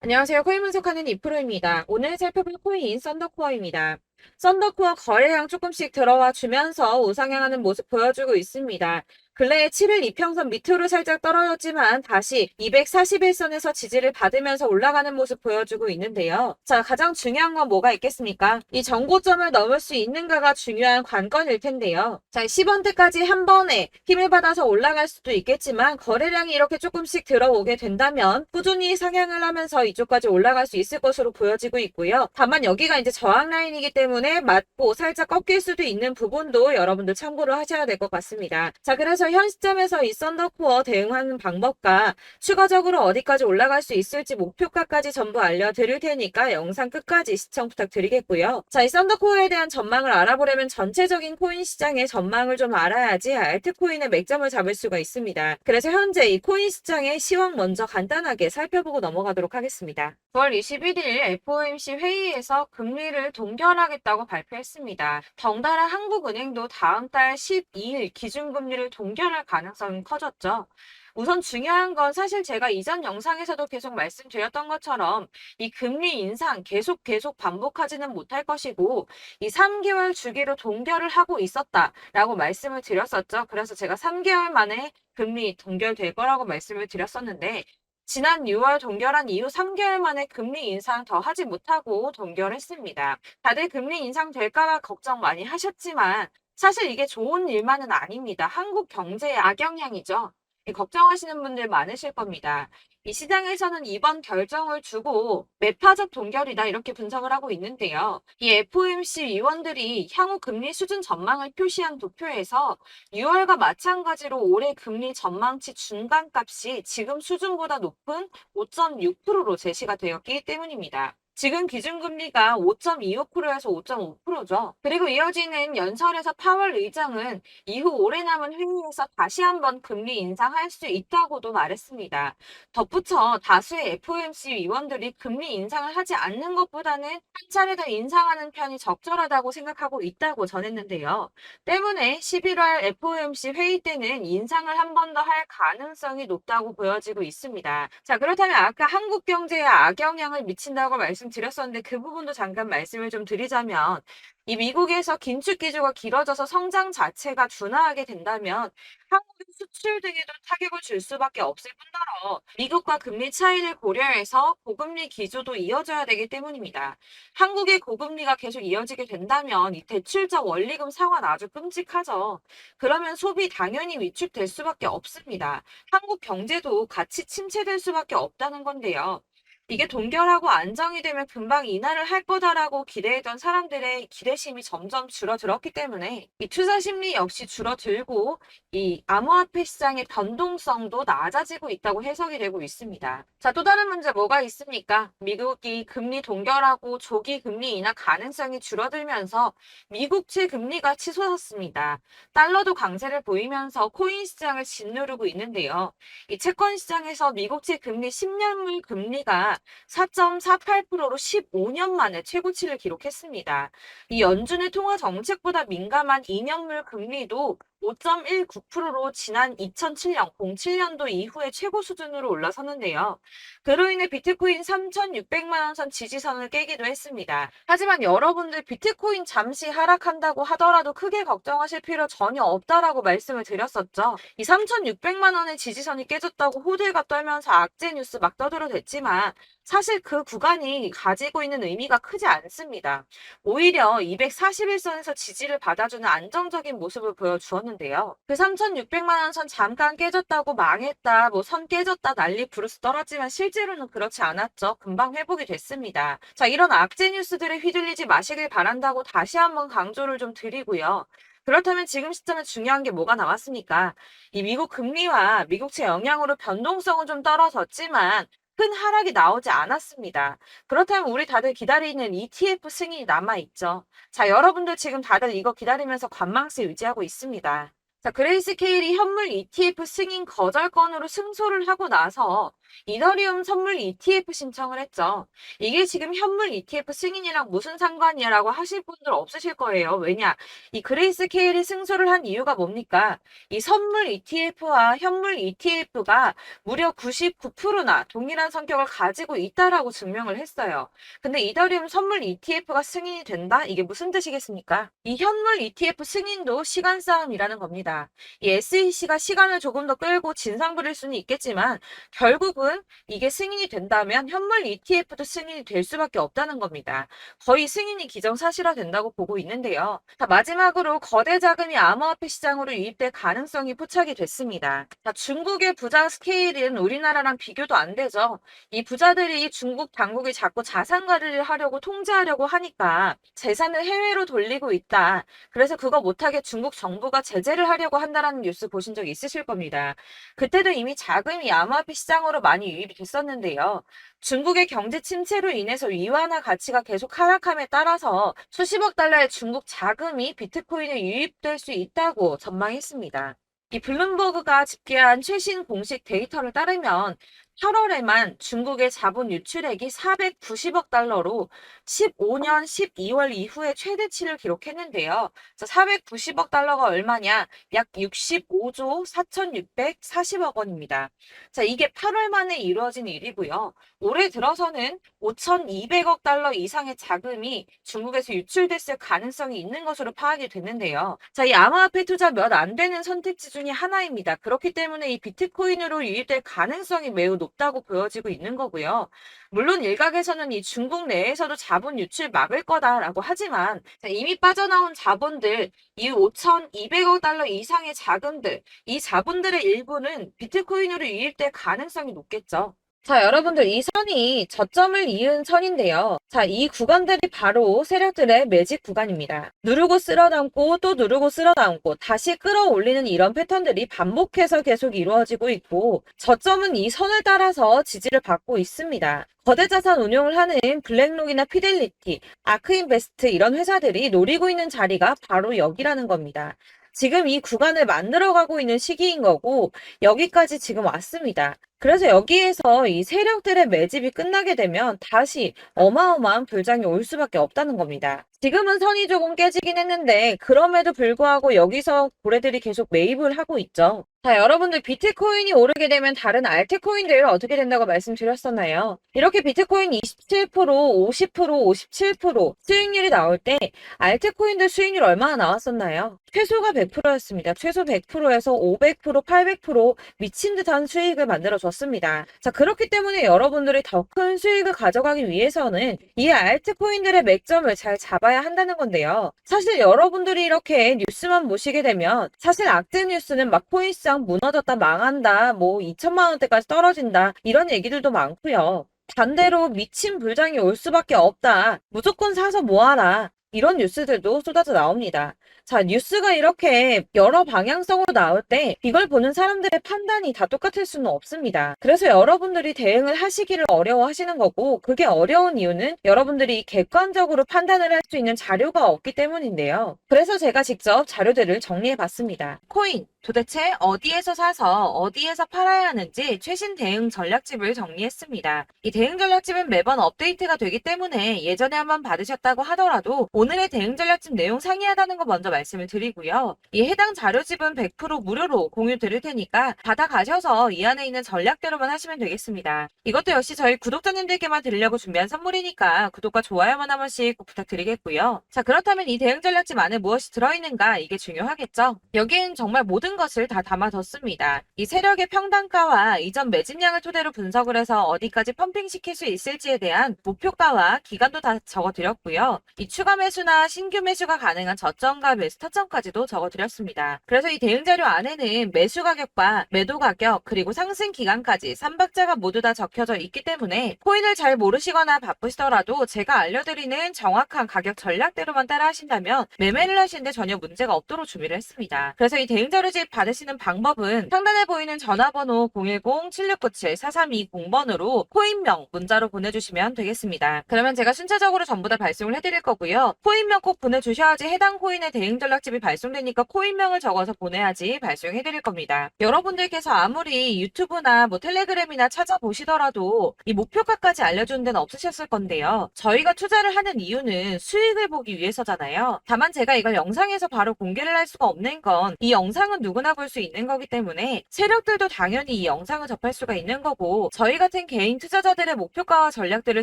안녕하세요. 코인 분석하는 이프로입니다. 오늘 살펴볼 코인 썬더코어입니다. 썬더코어 거래량 조금씩 들어와 주면서 우상향하는 모습 보여주고 있습니다. 근래에 7일 이평선 밑으로 살짝 떨어졌지만 다시 241선에서 지지를 받으면서 올라가는 모습 보여주고 있는데요. 자, 가장 중요한 건 뭐가 있겠습니까? 이 정고점을 넘을 수 있는가가 중요한 관건일 텐데요. 자, 10원대까지 한 번에 힘을 받아서 올라갈 수도 있겠지만 거래량이 이렇게 조금씩 들어오게 된다면 꾸준히 상향을 하면서 이쪽까지 올라갈 수 있을 것으로 보여지고 있고요. 다만 여기가 이제 저항 라인이기 때문에 맞고 살짝 꺾일 수도 있는 부분도 여러분들 참고를 하셔야 될 것 같습니다. 자, 그래서 현 시점에서 이 썬더코어 대응하는 방법과 추가적으로 어디까지 올라갈 수 있을지 목표가까지 전부 알려드릴 테니까 영상 끝까지 시청 부탁드리겠고요. 자, 이 썬더코어에 대한 전망을 알아보려면 전체적인 코인 시장의 전망을 좀 알아야지 알트코인의 맥점을 잡을 수가 있습니다. 그래서 현재 이 코인 시장의 시황 먼저 간단하게 살펴보고 넘어가도록 하겠습니다. 9월 21일 FOMC 회의에서 금리를 동결하겠다고 발표했습니다. 덩달아 한국은행도 다음 달 12일 기준금리를 동결할 가능성이 커졌죠. 우선 중요한 건 사실 제가 이전 영상에서도 계속 말씀드렸던 것처럼 이 금리 인상 계속 반복하지는 못할 것이고 이 3개월 주기로 동결을 하고 있었다라고 말씀을 드렸었죠. 그래서 제가 3개월 만에 금리 동결될 거라고 말씀을 드렸었는데 지난 6월 동결한 이후 3개월 만에 금리 인상 더 하지 못하고 동결했습니다. 다들 금리 인상 될까봐 걱정 많이 하셨지만 사실 이게 좋은 일만은 아닙니다. 한국 경제에 악영향이죠. 걱정하시는 분들 많으실 겁니다. 이 시장에서는 이번 결정을 두고 매파적 동결이다 이렇게 분석을 하고 있는데요. 이 FOMC 위원들이 향후 금리 수준 전망을 표시한 도표에서 6월과 마찬가지로 올해 금리 전망치 중간값이 지금 수준보다 높은 5.6%로 제시가 되었기 때문입니다. 지금 기준금리가 5.25%에서 5.5%죠. 그리고 이어지는 연설에서 파월 의장은 이후 오래 남은 회의에서 다시 한번 금리 인상할 수 있다고도 말했습니다. 덧붙여 다수의 FOMC 위원들이 금리 인상을 하지 않는 것보다는 한 차례 더 인상하는 편이 적절하다고 생각하고 있다고 전했는데요. 때문에 11월 FOMC 회의 때는 인상을 한 번 더 할 가능성이 높다고 보여지고 있습니다. 자, 그렇다면 아까 한국 경제에 악영향을 미친다고 말씀드렸었는데 그 부분도 잠깐 말씀을 좀 드리자면 이 미국에서 긴축 기조가 길어져서 성장 자체가 둔화하게 된다면 한국의 수출 등에도 타격을 줄 수밖에 없을 뿐더러 미국과 금리 차이를 고려해서 고금리 기조도 이어져야 되기 때문입니다. 한국의 고금리가 계속 이어지게 된다면 이 대출적 원리금 상환 아주 끔찍하죠. 그러면 소비 당연히 위축될 수밖에 없습니다. 한국 경제도 같이 침체될 수밖에 없다는 건데요. 이게 동결하고 안정이 되면 금방 인하를 할 거다라고 기대했던 사람들의 기대심이 점점 줄어들었기 때문에 이 투자 심리 역시 줄어들고 이 암호화폐 시장의 변동성도 낮아지고 있다고 해석이 되고 있습니다. 자, 또 다른 문제 뭐가 있습니까? 미국이 금리 동결하고 조기 금리 인하 가능성이 줄어들면서 미국채 금리가 치솟았습니다. 달러도 강세를 보이면서 코인 시장을 짓누르고 있는데요. 이 채권 시장에서 미국채 금리 10년물 금리가 4.48%로 15년 만에 최고치를 기록했습니다. 이 연준의 통화 정책보다 민감한 2년물 금리도 5.19%로 지난 2007년, 07년도 이후에 최고 수준으로 올라섰는데요. 그로 인해 비트코인 3,600만 원 선 지지선을 깨기도 했습니다. 하지만 여러분들 비트코인 잠시 하락한다고 하더라도 크게 걱정하실 필요 전혀 없다라고 말씀을 드렸었죠. 이 3,600만 원의 지지선이 깨졌다고 호들갑 떨면서 악재 뉴스 막 떠들어댔지만 사실 그 구간이 가지고 있는 의미가 크지 않습니다. 오히려 241선에서 지지를 받아주는 안정적인 모습을 보여주었는데요. 그 3,600만 원 선 잠깐 깨졌다고 망했다, 뭐 선 깨졌다 난리 부르스 떨었지만 실제로는 그렇지 않았죠. 금방 회복이 됐습니다. 자, 이런 악재 뉴스들에 휘둘리지 마시길 바란다고 다시 한번 강조를 좀 드리고요. 그렇다면 지금 시점에 중요한 게 뭐가 남았습니까? 이 미국 금리와 미국채 영향으로 변동성은 좀 떨어졌지만 큰 하락이 나오지 않았습니다. 그렇다면 우리 다들 기다리는 ETF 승인이 남아있죠. 자, 여러분들 지금 다들 이거 기다리면서 관망세 유지하고 있습니다. 자, 그레이스케일이 현물 ETF 승인 거절 건으로 승소를 하고 나서 이더리움 선물 ETF 신청을 했죠. 이게 지금 현물 ETF 승인이랑 무슨 상관이야라고 하실 분들 없으실 거예요. 왜냐? 이 그레이스케일이 승소를 한 이유가 뭡니까? 이 선물 ETF와 현물 ETF가 무려 99%나 동일한 성격을 가지고 있다라고 증명을 했어요. 근데 이더리움 선물 ETF가 승인이 된다? 이게 무슨 뜻이겠습니까? 이 현물 ETF 승인도 시간 싸움이라는 겁니다. 이 SEC가 시간을 조금 더 끌고 진상 부릴 수는 있겠지만 결국은 이게 승인이 된다면 현물 ETF도 승인이 될 수밖에 없다는 겁니다. 거의 승인이 기정사실화 된다고 보고 있는데요. 자, 마지막으로 거대 자금이 암호화폐 시장으로 유입될 가능성이 포착이 됐습니다. 자, 중국의 부자 스케일은 우리나라랑 비교도 안 되죠. 이 부자들이 중국 당국이 자꾸 자산 관리를 하려고 통제하려고 하니까 재산을 해외로 돌리고 있다. 그래서 그거 못하게 중국 정부가 제재를 하려고 한다라는 뉴스 보신 적 있으실 겁니다. 그때도 이미 자금이 암호화폐 시장으로 많이 유입이 됐었는데요. 중국의 경제 침체로 인해서 위안화 가치가 계속 하락함에 따라서 수십억 달러의 중국 자금이 비트코인에 유입될 수 있다고 전망했습니다. 이 블룸버그가 집계한 최신 공식 데이터를 따르면 8월에만 중국의 자본 유출액이 490억 달러로 15년 12월 이후에 최대치를 기록했는데요. 490억 달러가 얼마냐? 약 65조 4,640억 원입니다. 자, 이게 8월 만에 이루어진 일이고요. 올해 들어서는 5,200억 달러 이상의 자금이 중국에서 유출됐을 가능성이 있는 것으로 파악이 됐는데요. 자, 이 암호화폐 투자 몇 안 되는 선택지 중에 하나입니다. 그렇기 때문에 이 비트코인으로 유입될 가능성이 매우 높다고 보여지고 있는 거고요. 물론 일각에서는 이 중국 내에서도 자본 유출 막을 거다라고 하지만 이미 빠져나온 자본들, 이 5,200억 달러 이상의 자금들, 이 자본들의 일부는 비트코인으로 유입될 가능성이 높겠죠. 자, 여러분들 이 선이 저점을 이은 선인데요. 자, 이 구간들이 바로 세력들의 매집 구간입니다. 누르고 쓸어담고 또 누르고 쓸어담고 다시 끌어올리는 이런 패턴들이 반복해서 계속 이루어지고 있고 저점은 이 선을 따라서 지지를 받고 있습니다. 거대 자산 운용을 하는 블랙록이나 피델리티, 아크인베스트 이런 회사들이 노리고 있는 자리가 바로 여기라는 겁니다. 지금 이 구간을 만들어가고 있는 시기인 거고 여기까지 지금 왔습니다. 그래서 여기에서 이 세력들의 매집이 끝나게 되면 다시 어마어마한 불장이 올 수밖에 없다는 겁니다. 지금은 선이 조금 깨지긴 했는데 그럼에도 불구하고 여기서 고래들이 계속 매입을 하고 있죠. 자, 여러분들 비트코인이 오르게 되면 다른 알트코인들 어떻게 된다고 말씀드렸었나요? 이렇게 비트코인 27%, 50%, 57% 수익률이 나올 때 알트코인들 수익률 얼마나 나왔었나요? 최소가 100%였습니다. 최소 100%에서 500%, 800% 미친 듯한 수익을 만들어줬습니다. 자, 그렇기 때문에 여러분들이 더 큰 수익을 가져가기 위해서는 이 알트코인들의 맥점을 잘 잡아야 한다는 건데요. 사실 여러분들이 이렇게 뉴스만 보시게 되면 사실 악재 뉴스는 막 코인 시장 무너졌다, 망한다, 뭐 2천만 원대까지 떨어진다 이런 얘기들도 많고요. 반대로 미친 불장이 올 수밖에 없다. 무조건 사서 모아라. 이런 뉴스들도 쏟아져 나옵니다. 자, 뉴스가 이렇게 여러 방향성으로 나올 때 이걸 보는 사람들의 판단이 다 똑같을 수는 없습니다. 그래서 여러분들이 대응을 하시기를 어려워하시는 거고 그게 어려운 이유는 여러분들이 객관적으로 판단을 할 수 있는 자료가 없기 때문인데요. 그래서 제가 직접 자료들을 정리해 봤습니다. 코인 도대체 어디에서 사서 어디에서 팔아야 하는지 최신 대응 전략집을 정리했습니다. 이 대응 전략집은 매번 업데이트가 되기 때문에 예전에 한번 받으셨다고 하더라도 오늘의 대응 전략집 내용 상이하다는 거 먼저 말씀을 드리고요. 이 해당 자료집은 100% 무료로 공유 드릴 테니까 받아가셔서 이 안에 있는 전략대로만 하시면 되겠습니다. 이것도 역시 저희 구독자님들께만 드리려고 준비한 선물이니까 구독과 좋아요만 한 번씩 꼭 부탁드리겠고요. 자, 그렇다면 이 대응 전략집 안에 무엇이 들어있는가 이게 중요하겠죠? 여기엔 정말 모든 것을 다 담아뒀습니다. 이 세력의 평단가와 이전 매집량을 토대로 분석을 해서 어디까지 펌핑시킬 수 있을지에 대한 목표가와 기간도 다 적어드렸고요. 이 추가 매수나 신규 매수가 가능한 저점과 매수 타점까지도 적어드렸습니다. 그래서 이 대응 자료 안에는 매수 가격과 매도 가격 그리고 상승 기간까지 3박자가 모두 다 적혀져 있기 때문에 코인을 잘 모르시거나 바쁘시더라도 제가 알려드리는 정확한 가격 전략대로만 따라 하신다면 매매를 하시는데 전혀 문제가 없도록 준비를 했습니다. 그래서 이 대응 자료 출집 받으시는 방법은 상단에 보이는 전화번호 010-7697-4320번으로 코인명 문자로 보내주시면 되겠습니다. 그러면 제가 순차적으로 전부 다 발송을 해드릴 거고요. 코인명 꼭 보내주셔야지 해당 코인의 대응 전략집이 발송되니까 코인명을 적어서 보내야지 발송해드릴 겁니다. 여러분들께서 아무리 유튜브나 뭐 텔레그램이나 찾아보시더라도 이 목표가까지 알려주는 데는 없으셨을 건데요. 저희가 투자를 하는 이유는 수익을 보기 위해서잖아요. 다만 제가 이걸 영상에서 바로 공개를 할 수가 없는 건 이 영상은 누구나 볼 수 있는 거기 때문에 세력들도 당연히 이 영상을 접할 수가 있는 거고, 저희 같은 개인 투자자들의 목표가와 전략들을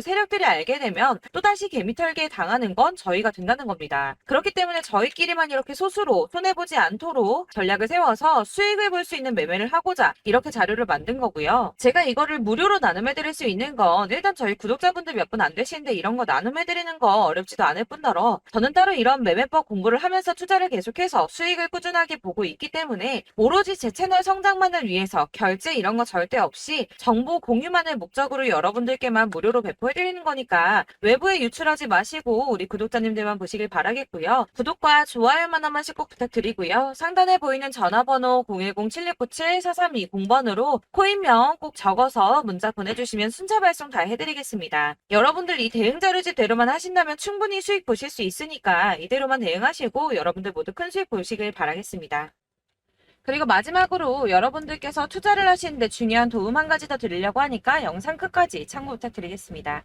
세력들이 알게 되면 또다시 개미털기에 당하는 건 저희가 된다는 겁니다. 그렇기 때문에 저희끼리만 이렇게 소수로 손해보지 않도록 전략을 세워서 수익을 볼 수 있는 매매를 하고자 이렇게 자료를 만든 거고요. 제가 이거를 무료로 나눔해드릴 수 있는 건 일단 저희 구독자분들 몇 분 안 되시는데 이런 거 나눔해드리는 거 어렵지도 않을 뿐더러 저는 따로 이런 매매법 공부를 하면서 투자를 계속해서 수익을 꾸준하게 보고 있기 때문에 오로지 제 채널 성장만을 위해서 결제 이런 거 절대 없이 정보 공유만을 목적으로 여러분들께만 무료로 배포해드리는 거니까 외부에 유출하지 마시고 우리 구독자님들만 보시길 바라겠고요. 구독과 좋아요만 한 번씩 꼭 부탁드리고요. 상단에 보이는 전화번호 010-7697-4320번으로 코인명 꼭 적어서 문자 보내주시면 순차 발송 다 해드리겠습니다. 여러분들 이 대응 자료집대로만 하신다면 충분히 수익 보실 수 있으니까 이대로만 대응하시고 여러분들 모두 큰 수익 보시길 바라겠습니다. 그리고 마지막으로 여러분들께서 투자를 하시는데 중요한 도움 한 가지 더 드리려고 하니까 영상 끝까지 참고 부탁드리겠습니다.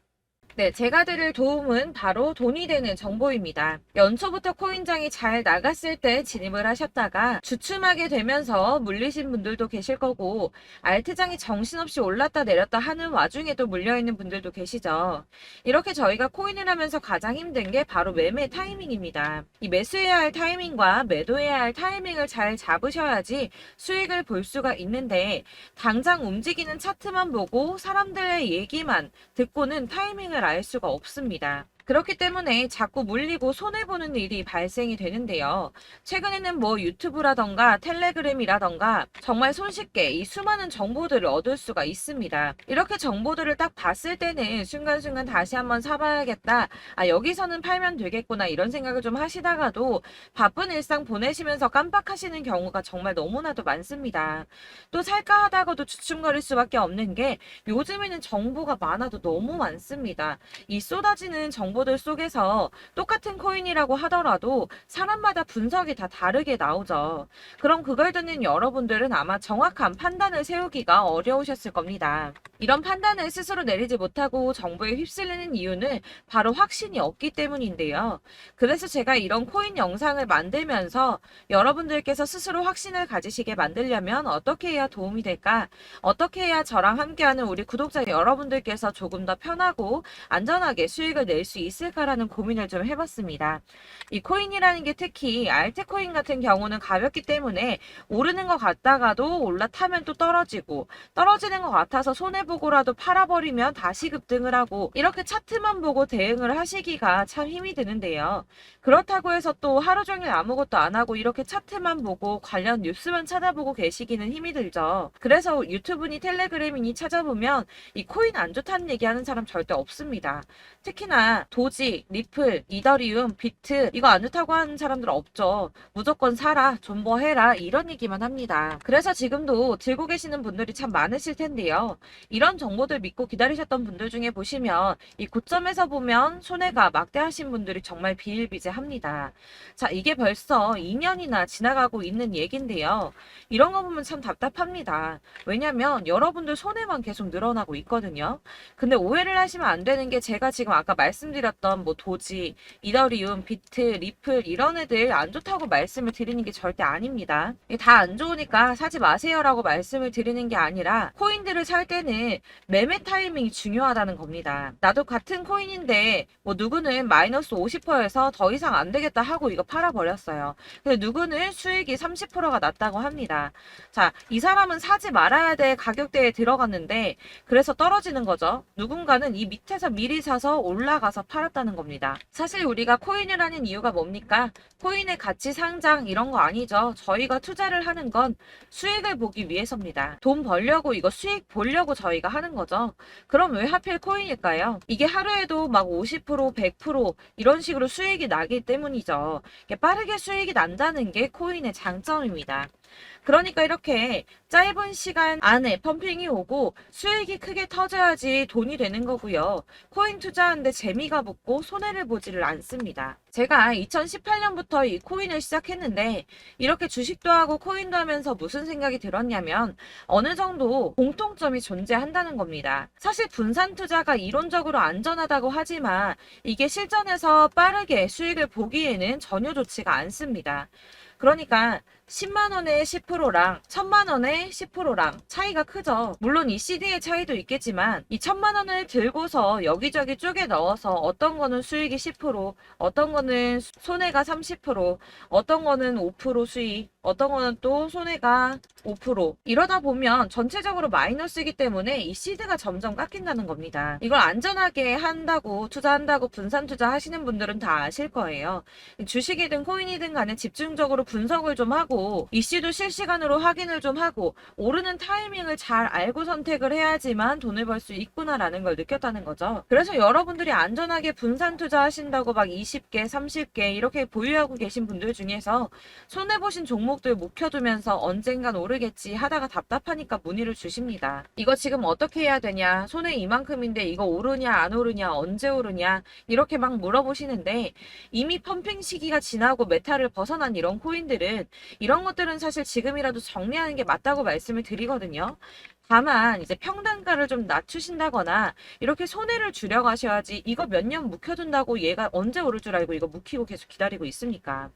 네, 제가 드릴 도움은 바로 돈이 되는 정보입니다. 연초부터 코인장이 잘 나갔을 때 진입을 하셨다가 주춤하게 되면서 물리신 분들도 계실 거고, 알트장이 정신없이 올랐다 내렸다 하는 와중에도 물려있는 분들도 계시죠. 이렇게 저희가 코인을 하면서 가장 힘든 게 바로 매매 타이밍입니다. 이 매수해야 할 타이밍과 매도해야 할 타이밍을 잘 잡으셔야지 수익을 볼 수가 있는데, 당장 움직이는 차트만 보고 사람들의 얘기만 듣고는 타이밍을 알 수가 없습니다. 그렇기 때문에 자꾸 물리고 손해보는 일이 발생이 되는데요. 최근에는 뭐 유튜브라던가 텔레그램이라던가 정말 손쉽게 이 수많은 정보들을 얻을 수가 있습니다. 이렇게 정보들을 딱 봤을 때는 순간순간 다시 한번 사봐야겠다. 아, 여기서는 팔면 되겠구나 이런 생각을 좀 하시다가도 바쁜 일상 보내시면서 깜빡하시는 경우가 정말 너무나도 많습니다. 또 살까 하다가도 주춤거릴 수밖에 없는 게 요즘에는 정보가 많아도 너무 많습니다. 이 쏟아지는 정보들 속에서 똑같은 코인이라고 하더라도 사람마다 분석이 다 다르게 나오죠. 그럼 그걸 듣는 여러분들은 아마 정확한 판단을 세우기가 어려우셨을 겁니다. 이런 판단을 스스로 내리지 못하고 정보에 휩쓸리는 이유는 바로 확신이 없기 때문인데요. 그래서 제가 이런 코인 영상을 만들면서 여러분들께서 스스로 확신을 가지시게 만들려면 어떻게 해야 도움이 될까? 어떻게 해야 저랑 함께하는 우리 구독자 여러분들께서 조금 더 편하고 안전하게 수익을 낼 수 있을까라는 고민을 좀 해봤습니다. 이 코인이라는 게 특히 알트코인 같은 경우는 가볍기 때문에 오르는 것 같다가도 올라타면 또 떨어지고, 떨어지는 것 같아서 손해보고라도 팔아버리면 다시 급등을 하고, 이렇게 차트만 보고 대응을 하시기가 참 힘이 드는데요. 그렇다고 해서 또 하루 종일 아무것도 안 하고 이렇게 차트만 보고 관련 뉴스만 찾아보고 계시기는 힘이 들죠. 그래서 유튜브니 텔레그램이니 찾아보면 이 코인 안 좋다는 얘기하는 사람 절대 없습니다. 특히나 도지, 리플, 이더리움, 비트 이거 안 좋다고 하는 사람들 없죠. 무조건 사라, 존버해라 이런 얘기만 합니다. 그래서 지금도 들고 계시는 분들이 참 많으실 텐데요. 이런 정보들 믿고 기다리셨던 분들 중에 보시면 이 고점에서 보면 손해가 막대하신 분들이 정말 비일비재합니다. 자, 이게 벌써 2년이나 지나가고 있는 얘긴데요. 이런 거 보면 참 답답합니다. 왜냐면 여러분들 손해만 계속 늘어나고 있거든요. 근데 오해를 하시면 안 되는 게 제가 지금 아까 말씀드렸던 뭐 도지, 이더리움, 비트, 리플 이런 애들 안 좋다고 말씀을 드리는 게 절대 아닙니다. 다 안 좋으니까 사지 마세요라고 말씀을 드리는 게 아니라 코인들을 살 때는 매매 타이밍이 중요하다는 겁니다. 나도 같은 코인인데 뭐 누구는 마이너스 50%에서 더 이상 안 되겠다 하고 이거 팔아버렸어요. 근데 누구는 수익이 30%가 났다고 합니다. 자, 이 사람은 사지 말아야 될 가격대에 들어갔는데 그래서 떨어지는 거죠. 누군가는 이 밑에서 미리 사서 올라가서 팔았다는 겁니다. 사실 우리가 코인을 하는 이유가 뭡니까? 코인의 가치 상장 이런 거 아니죠. 저희가 투자를 하는 건 수익을 보기 위해서입니다. 돈 벌려고 이거 수익 보려고 저희가 하는 거죠. 그럼 왜 하필 코인일까요? 이게 하루에도 막 50%, 100% 이런 식으로 수익이 나기 때문이죠. 빠르게 수익이 난다는 게 코인의 장점입니다. 그러니까 이렇게 짧은 시간 안에 펌핑이 오고 수익이 크게 터져야지 돈이 되는 거고요. 코인 투자하는데 재미가 붙고 손해를 보지를 않습니다. 제가 2018년부터 이 코인을 시작했는데 이렇게 주식도 하고 코인도 하면서 무슨 생각이 들었냐면 어느 정도 공통점이 존재한다는 겁니다. 사실 분산 투자가 이론적으로 안전하다고 하지만 이게 실전에서 빠르게 수익을 보기에는 전혀 좋지가 않습니다. 그러니까 10만 원에 10%랑 1000만 원에 10%랑 차이가 크죠. 물론 이 CD의 차이도 있겠지만 이 1000만 원을 들고서 여기저기 쪼개 넣어서 어떤 거는 수익이 10%, 어떤 거는 손해가 30%, 어떤 거는 5% 수익, 어떤 거는 또 손해가 5%. 이러다 보면 전체적으로 마이너스이기 때문에 이 시드가 점점 깎인다는 겁니다. 이걸 안전하게 한다고 투자한다고 분산 투자하시는 분들은 다 아실 거예요. 주식이든 코인이든 간에 집중적으로 분석을 좀 하고 이슈도 실시간으로 확인을 좀 하고 오르는 타이밍을 잘 알고 선택을 해야지만 돈을 벌 수 있구나라는 걸 느꼈다는 거죠. 그래서 여러분들이 안전하게 분산 투자하신다고 막 20개, 30개 이렇게 보유하고 계신 분들 중에서 손해보신 종목들 묵혀두면서 언젠간 오르겠지 하다가 답답하니까 문의를 주십니다. 이거 지금 어떻게 해야 되냐? 손해 이만큼인데 이거 오르냐 안 오르냐 언제 오르냐 이렇게 막 물어보시는데 이미 펌핑 시기가 지나고 메타를 벗어난 이런 코인들은 이런 것들은 사실 지금이라도 정리하는 게 맞다고 말씀을 드리거든요. 다만 이제 평단가를 좀 낮추신다거나 이렇게 손해를 줄여가셔야지 이거 몇 년 묵혀둔다고 얘가 언제 오를 줄 알고 이거 묵히고 계속 기다리고 있습니까?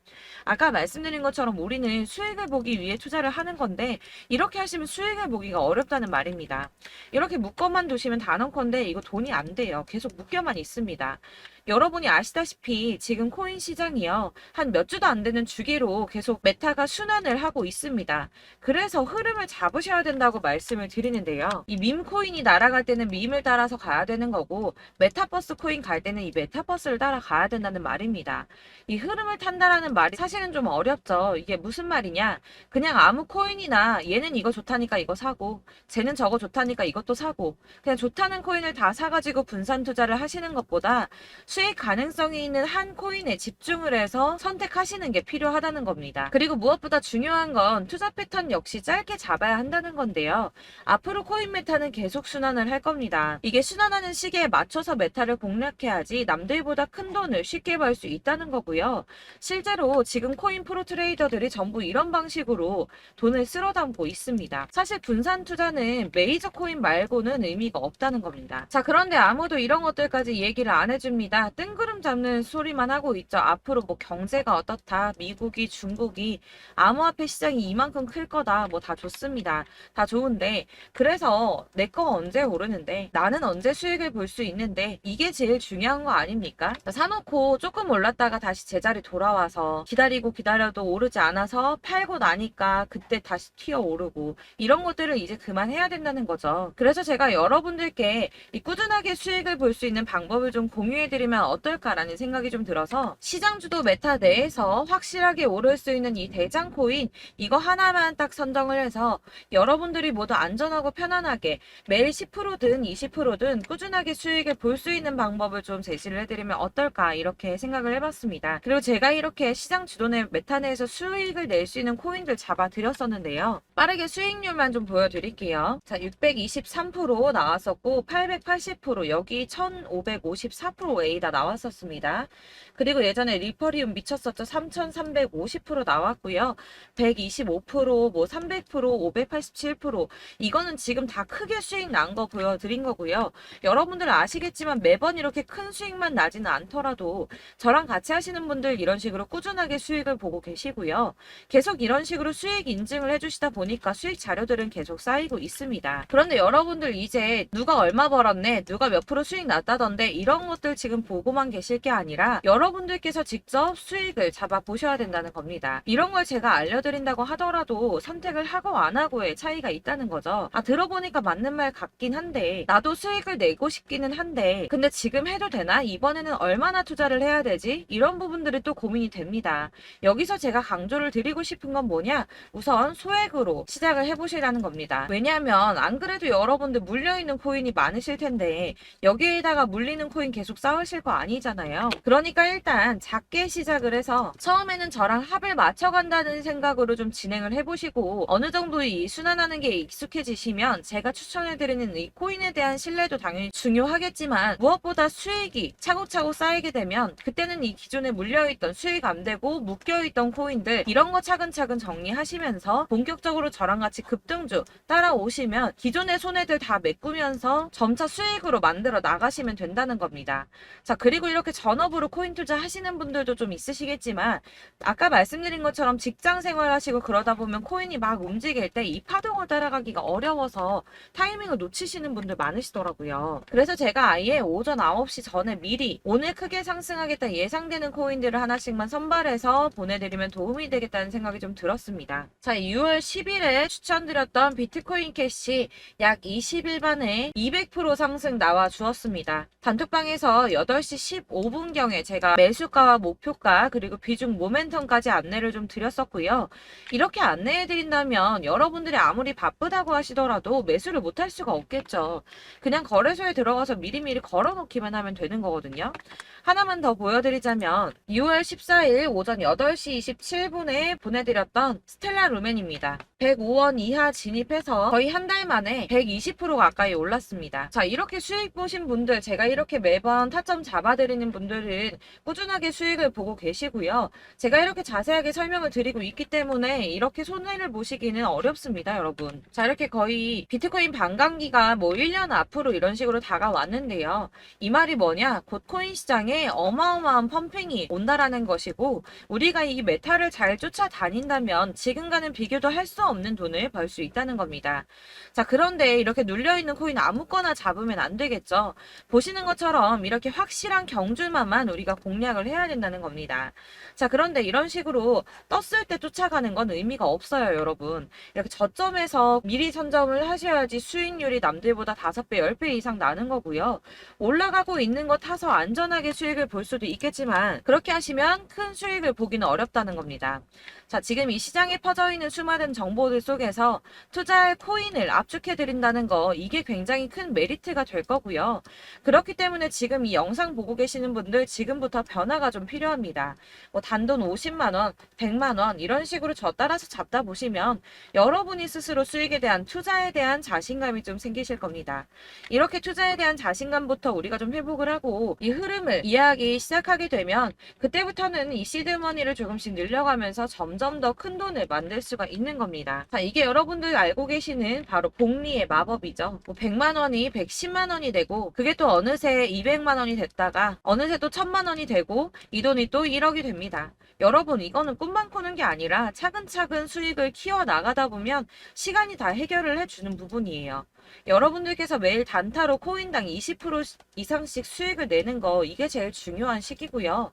아까 말씀드린 것처럼 우리는 수익을 보기 위해 투자를 하는 건데 이렇게 하시면 수익을 보기가 어렵다는 말입니다. 이렇게 묶어만 두시면 단언컨대 이거 돈이 안 돼요. 계속 묶여만 있습니다. 여러분이 아시다시피 지금 코인 시장이요. 한 몇 주도 안 되는 주기로 계속 메타가 순환을 하고 있습니다. 그래서 흐름을 잡으셔야 된다고 말씀을 드리는데요. 이 밈 코인이 날아갈 때는 밈을 따라서 가야 되는 거고 메타버스 코인 갈 때는 이 메타버스를 따라가야 된다는 말입니다. 이 흐름을 탄다라는 말이 사실은 좀 어렵죠. 이게 무슨 말이냐? 그냥 아무 코인이나 얘는 이거 좋다니까 이거 사고 쟤는 저거 좋다니까 이것도 사고 그냥 좋다는 코인을 다 사가지고 분산 투자를 하시는 것보다 수익 가능성이 있는 한 코인에 집중을 해서 선택하시는 게 필요하다는 겁니다. 그리고 무엇보다 중요한 건 투자 패턴 역시 짧게 잡아야 한다는 건데요. 앞으로 코인 메타는 계속 순환을 할 겁니다. 이게 순환하는 시기에 맞춰서 메타를 공략해야지 남들보다 큰 돈을 쉽게 벌 수 있다는 거고요. 실제로 지금 코인 프로 트레이더들이 전부 이런 방식으로 돈을 쓸어 담고 있습니다. 사실 분산 투자는 메이저 코인 말고는 의미가 없다는 겁니다. 자, 그런데 아무도 이런 것들까지 얘기를 안 해줍니다. 뜬구름 잡는 소리만 하고 있죠. 앞으로 뭐 경제가 어떻다, 미국이, 중국이, 암호화폐 시장이 이만큼 클 거다, 뭐 다 좋습니다. 다 좋은데, 그래서 내 거 언제 오르는데, 나는 언제 수익을 볼 수 있는데, 이게 제일 중요한 거 아닙니까? 사놓고 조금 올랐다가 다시 제자리 돌아와서 기다리고 기다려도 오르지 않아서 팔고 나니까 그때 다시 튀어 오르고, 이런 것들을 이제 그만해야 된다는 거죠. 그래서 제가 여러분들께 이 꾸준하게 수익을 볼 수 있는 방법을 좀 공유해드리면 어떨까라는 생각이 좀 들어서 시장주도 메타 내에서 확실하게 오를 수 있는 이 대장 코인 이거 하나만 딱 선정을 해서 여러분들이 모두 안전하고 편안하게 매일 10%든 20%든 꾸준하게 수익을 볼 수 있는 방법을 좀 제시를 해드리면 어떨까 이렇게 생각을 해봤습니다. 그리고 제가 이렇게 시장 주도내 메타 내에서 수익을 낼 수 있는 코인들 잡아드렸었는데요. 빠르게 수익률만 좀 보여드릴게요. 자, 623% 나왔었고 880% 여기 1554% 다 나왔었습니다. 그리고 예전에 리퍼리움 미쳤었죠. 3350% 나왔고요. 125%, 뭐 300%, 587% 이거는 지금 다 크게 수익 난 거 보여드린 거고요. 여러분들 아시겠지만 매번 이렇게 큰 수익만 나지는 않더라도 저랑 같이 하시는 분들 이런 식으로 꾸준하게 수익을 보고 계시고요. 계속 이런 식으로 수익 인증을 해주시다 보니까 수익 자료들은 계속 쌓이고 있습니다. 그런데 여러분들 이제 누가 얼마 벌었네, 누가 몇 프로 수익 났다던데 이런 것들 지금 보고만 계실 게 아니라 여러분들께서 직접 수익을 잡아 보셔야 된다는 겁니다. 이런 걸 제가 알려드린다고 하더라도 선택을 하고 안 하고의 차이가 있다는 거죠. 아, 들어보니까 맞는 말 같긴 한데 나도 수익을 내고 싶기는 한데 근데 지금 해도 되나? 이번에는 얼마나 투자를 해야 되지? 이런 부분들이 또 고민이 됩니다. 여기서 제가 강조를 드리고 싶은 건 뭐냐? 우선 소액으로 시작을 해보시라는 겁니다. 왜냐하면 안 그래도 여러분들 물려있는 코인이 많으실 텐데 여기에다가 물리는 코인 계속 쌓으실 거 아니잖아요. 코인이잖아요. 그러니까 일단 작게 시작을 해서 처음에는 저랑 합을 맞춰간다는 생각으로 좀 진행을 해보시고 어느 정도 이 순환하는 게 익숙해지시면 제가 추천해드리는 이 코인에 대한 신뢰도 당연히 중요하겠지만 무엇보다 수익이 차곡차곡 쌓이게 되면 그때는 이 기존에 물려있던 수익 안 되고 묶여있던 코인들 이런 거 차근차근 정리하시면서 본격적으로 저랑 같이 급등주 따라오시면 기존의 손해들 다 메꾸면서 점차 수익으로 만들어 나가시면 된다는 겁니다. 자, 그리고 이렇게 전업으로 코인 투자 하시는 분들도 좀 있으시겠지만 아까 말씀드린 것처럼 직장 생활하시고 그러다 보면 코인이 막 움직일 때 이 파동을 따라가기가 어려워서 타이밍을 놓치시는 분들 많으시더라고요. 그래서 제가 아예 오전 9시 전에 미리 오늘 크게 상승하겠다 예상되는 코인들을 하나씩만 선발해서 보내드리면 도움이 되겠다는 생각이 좀 들었습니다. 자, 6월 10일에 추천드렸던 비트코인 캐시 약 20일 만에 200% 상승 나와 주었습니다. 단톡방에서 8시 15분경에 제가 매수가와 목표가 그리고 비중 모멘텀까지 안내를 좀 드렸었고요. 이렇게 안내해드린다면 여러분들이 아무리 바쁘다고 하시더라도 매수를 못할 수가 없겠죠. 그냥 거래소에 들어가서 미리미리 걸어놓기만 하면 되는 거거든요. 하나만 더 보여드리자면 6월 14일 오전 8시 27분에 보내드렸던 스텔라 루멘입니다. 105원 이하 진입해서 거의 한 달 만에 120% 가까이 올랐습니다. 자, 이렇게 수익 보신 분들, 제가 이렇게 매번 타점 잡아드리는 분들은 꾸준하게 수익을 보고 계시고요. 제가 이렇게 자세하게 설명을 드리고 있기 때문에 이렇게 손해를 보시기는 어렵습니다, 여러분. 자, 이렇게 거의 비트코인 반감기가 뭐 1년 앞으로 이런 식으로 다가왔는데요. 이 말이 뭐냐? 곧 코인 시장에 어마어마한 펌핑이 온다라는 것이고 우리가 이 메타를 잘 쫓아다닌다면 지금과는 비교도 할 수 없는 돈을 벌 수 있다는 겁니다. 자, 그런데 이렇게 눌려있는 코인 아무거나 잡으면 안 되겠죠. 보시는 것처럼 이렇게 확실한 경주만만 우리가 공략을 해야 된다는 겁니다. 자, 그런데 이런 식으로 떴을 때 쫓아가는 건 의미가 없어요, 여러분. 이렇게 저점에서 미리 선점을 하셔야지 수익률이 남들보다 5배, 10배 이상 나는 거고요. 올라가고 있는 거 타서 안전하게 수익을 볼 수도 있겠지만 그렇게 하시면 큰 수익을 보기는 어렵다는 겁니다. 자, 지금 이 시장에 퍼져 있는 수많은 정보들 속에서 투자할 코인을 압축해드린다는 거 이게 굉장히 큰 메리트가 될 거고요. 그렇기 때문에 지금 이 영상 보고 계시는 분들 지금부터 변화가 좀 필요합니다. 뭐 단돈 50만원, 100만원 이런 식으로 저 따라서 잡다 보시면 여러분이 스스로 수익에 대한 투자에 대한 자신감이 좀 생기실 겁니다. 이렇게 투자에 대한 자신감부터 우리가 좀 회복을 하고 이 흐름을 이해하기 시작하게 되면 그때부터는 이 시드머니를 조금씩 늘려가면서 점점 더 큰 돈을 만들 수가 있는 겁니다. 자, 이게 여러분들 알고 계시는 바로 복리의 마법이죠. 뭐 100만원이 110만원이 되고 그게 또 어느새 200만원이 됐다가 어느새 또 1000만원이 되고 이 돈이 또 1억이 됩니다. 여러분, 이거는 꿈만 꾸는 게 아니라 차근차근 수익을 키워나가다 보면 시간이 다 해결을 해주는 부분이에요. 여러분들께서 매일 단타로 코인당 20% 이상씩 수익을 내는 거 이게 제일 중요한 시기고요.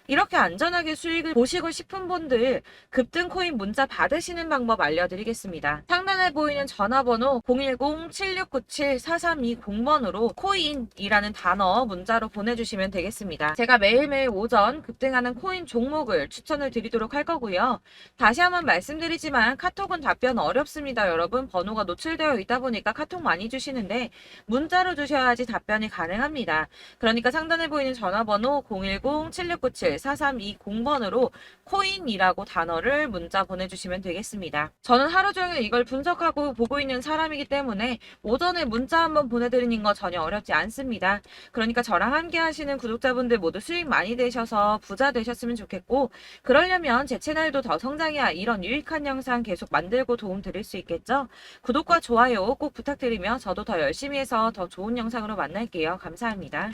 이렇게 안전하게 수익을 보시고 싶은 분들 급등 코인 문자 받으시는 방법 알려드리겠습니다. 상단에 보이는 전화번호 010-7697-4320번으로 코인이라는 단어 문자로 보내주시면 되겠습니다. 제가 매일매일 오전 급등하는 코인 종목을 추천을 드리도록 할 거고요. 다시 한번 말씀드리지만 카톡은 답변 어렵습니다. 여러분, 번호가 노출되어 있다 보니까 카톡 많이 주시는데 문자로 주셔야지 답변이 가능합니다. 그러니까 상단에 보이는 전화번호 010-7697-4320번으로 코인이라고 단어를 문자 보내주시면 되겠습니다. 저는 하루 종일 이걸 분석하고 보고 있는 사람이기 때문에 오전에 문자 한번 보내드리는 거 전혀 어렵지 않습니다. 그러니까 저랑 함께 하시는 구독자분들 모두 수익 많이 되셔서 부자 되셨으면 좋겠고 그러려면 제 채널도 더 성장해야 이런 유익한 영상 계속 만들고 도움 드릴 수 있겠죠? 구독과 좋아요 꼭 부탁드리며 저도 더 열심히 해서 더 좋은 영상으로 만날게요. 감사합니다.